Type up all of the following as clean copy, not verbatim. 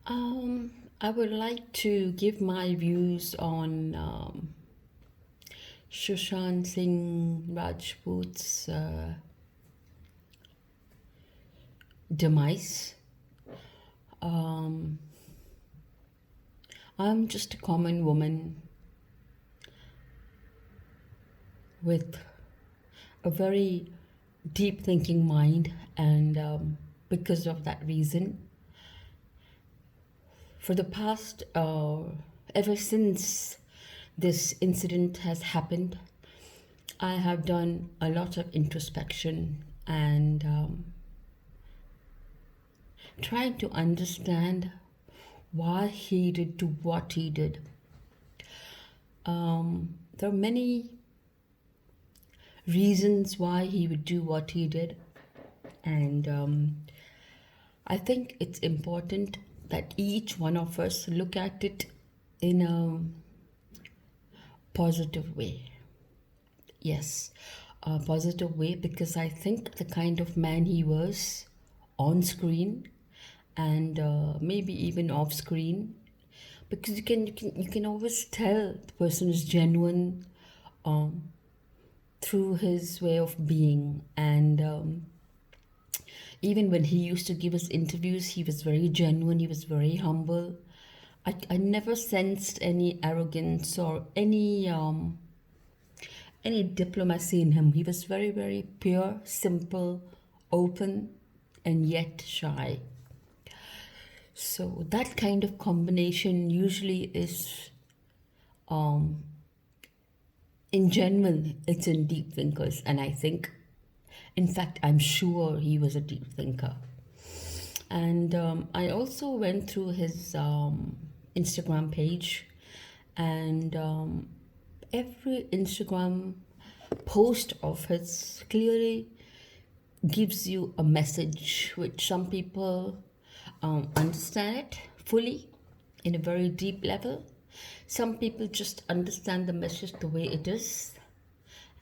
I would like to give my views on Sushant Singh Rajput's demise. Um, I'm just a common woman with a very deep thinking mind, and because of that reason, for the past, ever since this incident has happened, I have done a lot of introspection and trying to understand why he did do what he did. There are many reasons why he would do what he did, and I think it's important that each one of us look at it in a positive way. Yes, a positive way, because I think the kind of man he was on screen and maybe even off screen, because you can always tell the person is genuine um, through his way of being. And even when he used to give us interviews, he was very genuine, he was very humble. I never sensed any arrogance or any diplomacy in him. He was very, very pure, simple, open, and yet shy. So that kind of combination usually is, in general, it's in deep thinkers. And I think, in fact, I'm sure he was a deep thinker. And I also went through his Instagram page, and every Instagram post of his clearly gives you a message which some people understand it fully in a very deep level. Some people just understand the message the way it is,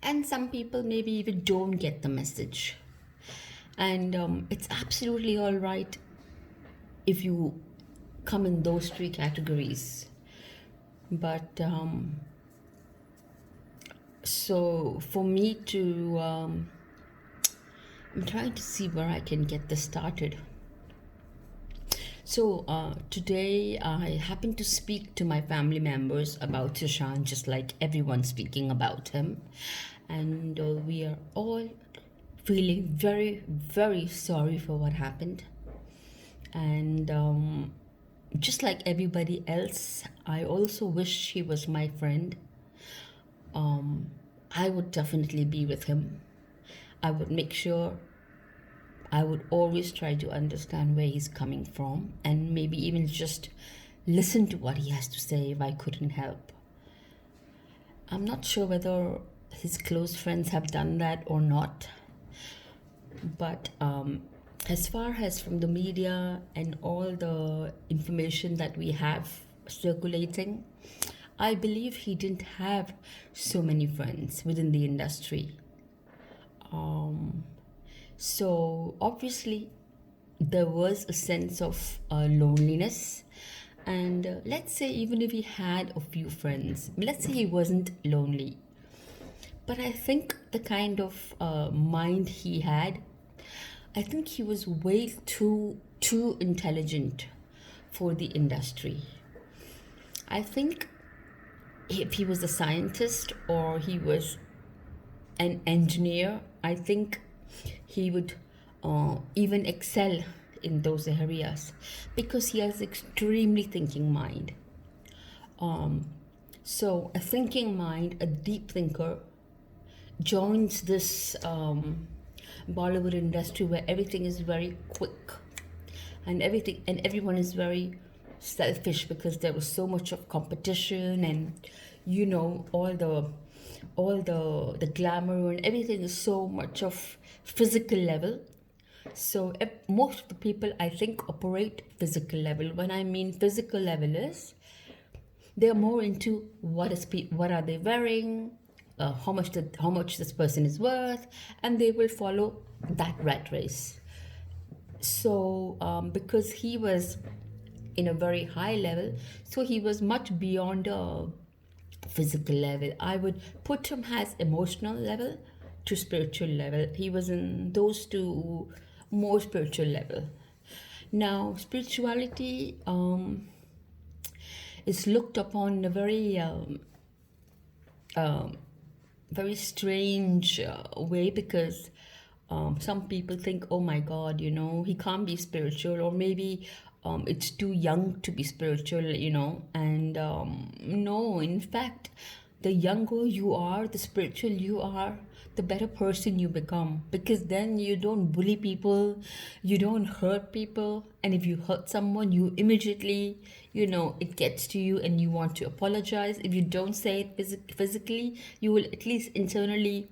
and some people maybe even don't get the message. And it's absolutely all right if you come in those three categories. But so for me to, I'm trying to see where I can get this started. So today I happened to speak to my family members about Sushant, just like everyone's speaking about him. And we are all feeling very, very sorry for what happened. And just like everybody else, I also wish he was my friend. I would definitely be with him. I would make sure, I would always try to understand where he's coming from, and maybe even just listen to what he has to say if I couldn't help. I'm not sure whether his close friends have done that or not, but as far as from the media and all the information that we have circulating, I believe he didn't have so many friends within the industry. So obviously, there was a sense of loneliness. And let's say, even if he had a few friends, let's say he wasn't lonely. But I think the kind of mind he had, I think he was way too intelligent for the industry. I think if he was a scientist or he was an engineer, I think he would even excel in those areas, because he has extremely thinking mind. So a thinking mind, a deep thinker, joins this Bollywood industry where everything is very quick, and everyone is very selfish, because there was so much of competition, and all the glamour and everything is so much of physical level. So most of the people, I think, operate physical level. When I mean physical level is, they're more into what are they wearing, how much this person is worth, and they will follow that rat race. So because he was in a very high level. So he was much beyond a physical level. I would put him as emotional level to spiritual level. He was in those two more spiritual level. Now, spirituality is looked upon in a um, very strange way, because some people think, oh my God, he can't be spiritual, or maybe it's too young to be spiritual, and no, in fact, the younger you are, the spiritual you are, the better person you become, because then you don't bully people, you don't hurt people, and if you hurt someone, you immediately, it gets to you and you want to apologize. If you don't say it physically, you will at least internally,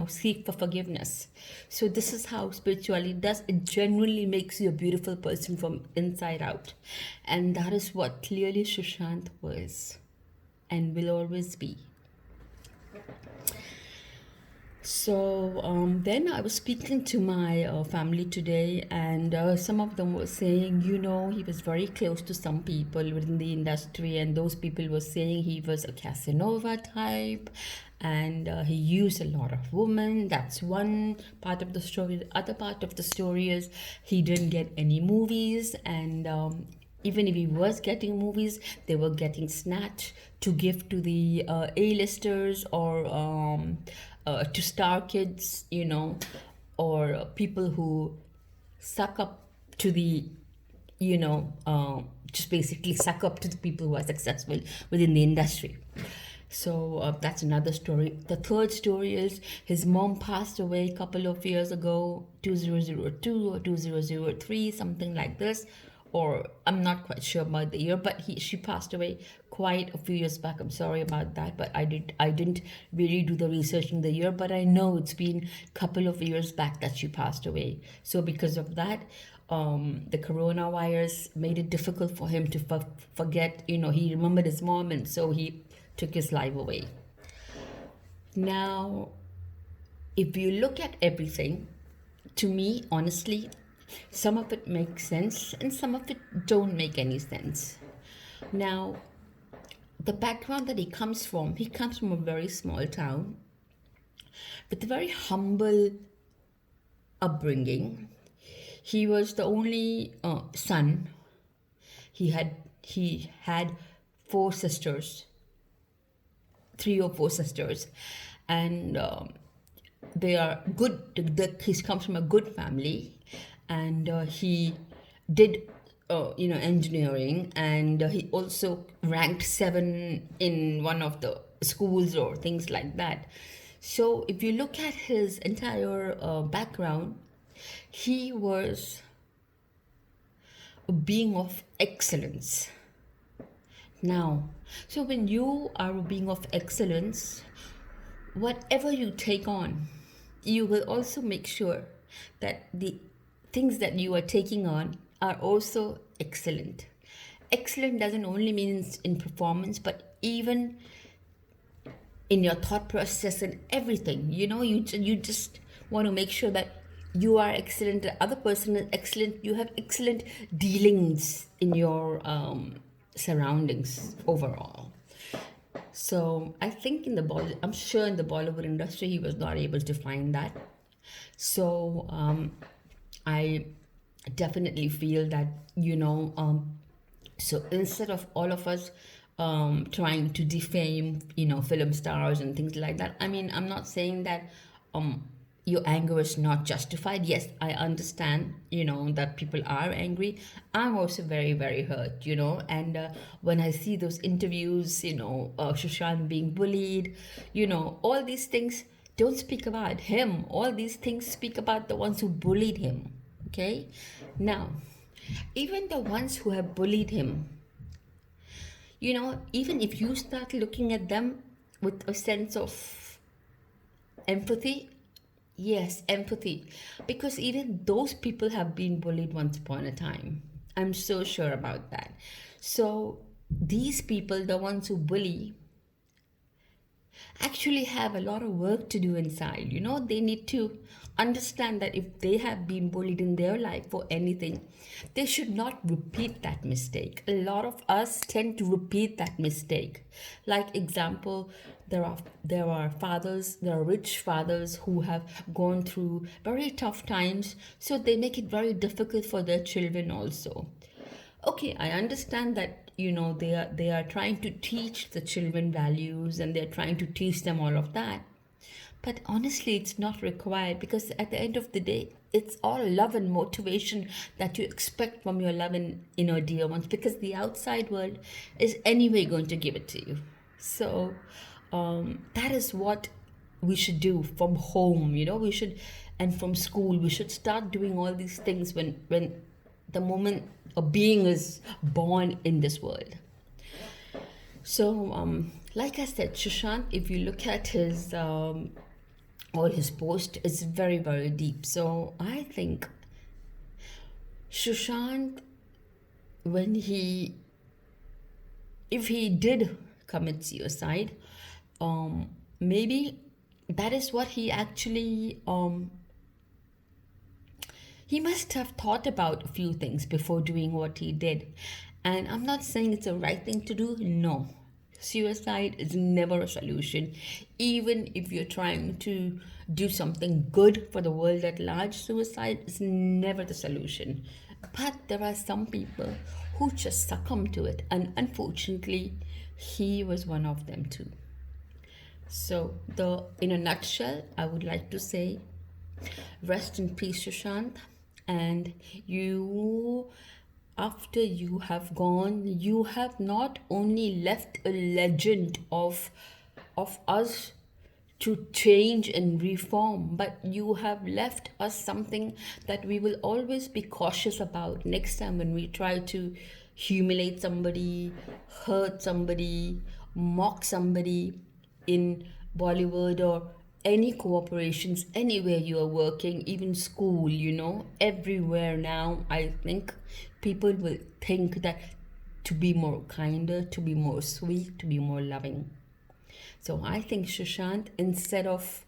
seek for forgiveness. So this is how spirituality does. It genuinely makes you a beautiful person from inside out, and that is what clearly Sushant was and will always be. So then I was speaking to my family today, and some of them were saying, he was very close to some people within the industry, and those people were saying he was a Casanova type, and he used a lot of women. That's one part of the story. The other part of the story is he didn't get any movies, and even if he was getting movies, they were getting snatched to give to the A-listers, or to star kids, or people who suck up to the, just basically suck up to the people who are successful within the industry. So that's another story. The third story is his mom passed away a couple of years ago, 2002 or 2003, something like this. Or I'm not quite sure about the year, but she passed away quite a few years back. I'm sorry about that, but I didn't really do the research in the year, but I know it's been a couple of years back that she passed away. So because of that, the coronavirus made it difficult for him to forget. He remembered his mom, and so he took his life away. Now, if you look at everything, to me, honestly, some of it makes sense and some of it don't make any sense. Now, the background that he comes from a very small town with a very humble upbringing. He was the only son. He had 4 sisters, 3 or 4 sisters, and they are good. He comes from a good family, and he did engineering, and he also ranked 7 in one of the schools or things like that. So if you look at his entire background, he was a being of excellence. Now, so when you are a being of excellence, whatever you take on, you will also make sure that the things that you are taking on are also excellent. Excellent doesn't only mean in performance, but even in your thought process and everything. You just want to make sure that you are excellent, the other person is excellent, you have excellent dealings in your surroundings overall. So I think I'm sure in the Bollywood industry, he was not able to find that. So I definitely feel that, so instead of all of us trying to defame, film stars and things like that, I mean, I'm not saying that your anger is not justified. Yes, I understand, that people are angry. I'm also very, very hurt, and when I see those interviews, Sushant being bullied, all these things don't speak about him. All these things speak about the ones who bullied him. Okay? Now, even the ones who have bullied him, even if you start looking at them with a sense of empathy, yes, empathy, because even those people have been bullied once upon a time. I'm so sure about that. So these people, the ones who bully, actually have a lot of work to do inside. They need to understand that if they have been bullied in their life for anything, they should not repeat that mistake. A lot of us tend to repeat that mistake. Like example, there are fathers, there are rich fathers who have gone through very tough times, so they make it very difficult for their children also. Okay, I understand that they are trying to teach the children values, and they're trying to teach them all of that. But honestly, it's not required, because at the end of the day, it's all love and motivation that you expect from your love and dear ones, because the outside world is anyway going to give it to you. So that is what we should do from home. We should, and from school, we should start doing all these things when the moment a being is born in this world. So, like I said, Sushant, if you look at his all his post, it's very, very deep. So I think Sushant, when if he did commit suicide, maybe that is what he actually he must have thought about a few things before doing what he did. And I'm not saying it's the right thing to do. No. Suicide is never a solution. Even if you're trying to do something good for the world at large, suicide is never the solution. But there are some people who just succumb to it. And unfortunately, he was one of them too. So, in a nutshell, I would like to say, rest in peace, Sushant. And after you have gone, you have not only left a legend of us to change and reform, but you have left us something that we will always be cautious about next time when we try to humiliate somebody, hurt somebody, mock somebody in Bollywood or any cooperations, anywhere you are working, even school, everywhere now. I think people will think that to be more kinder, to be more sweet, to be more loving. So I think, Sushant, instead of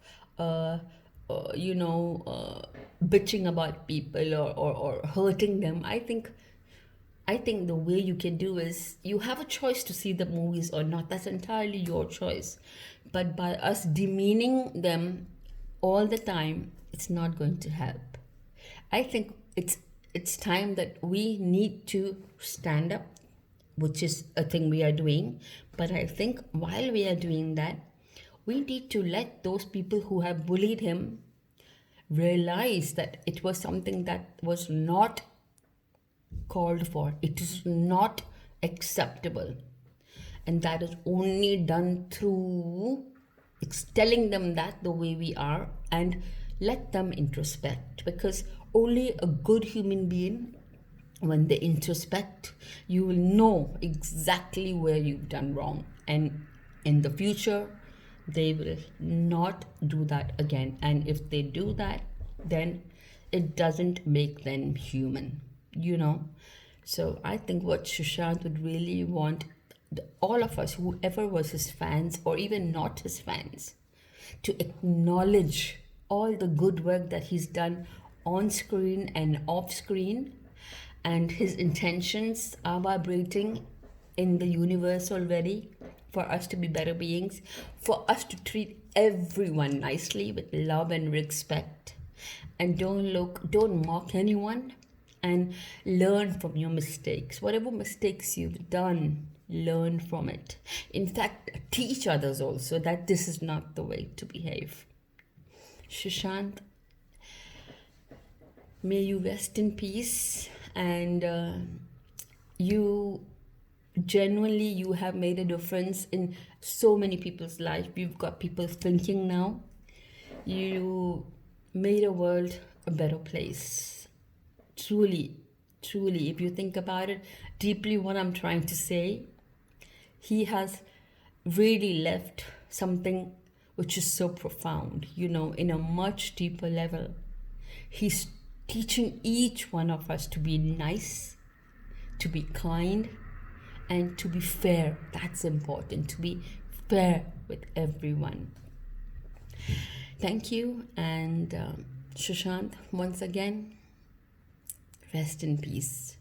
bitching about people or hurting them, I think the way you can do is, you have a choice to see the movies or not. That's entirely your choice. But by us demeaning them all the time, it's not going to help. I think it's time that we need to stand up, which is a thing we are doing. But I think while we are doing that, we need to let those people who have bullied him realize that it was something that was not called for. It is not acceptable. And that is only done through telling them that the way we are, and let them introspect. Because only a good human being, when they introspect, you will know exactly where you've done wrong. And in the future, they will not do that again. And if they do that, then it doesn't make them human, So I think what Sushant would really want, all of us, whoever was his fans or even not his fans, to acknowledge all the good work that he's done on screen and off screen, and his intentions are vibrating in the universe already, for us to be better beings, for us to treat everyone nicely with love and respect, and don't mock anyone, and learn from your mistakes. Whatever mistakes you've done, learn from it. In fact, teach others also that this is not the way to behave. Sushant, may you rest in peace, and you have made a difference in so many people's life. You've got people thinking now. You made a world a better place. Truly, if you think about it deeply, what I'm trying to say, he has really left something which is so profound, in a much deeper level. He's teaching each one of us to be nice, to be kind, and to be fair. That's important, to be fair with everyone. Thank you, and Sushant, once again, rest in peace.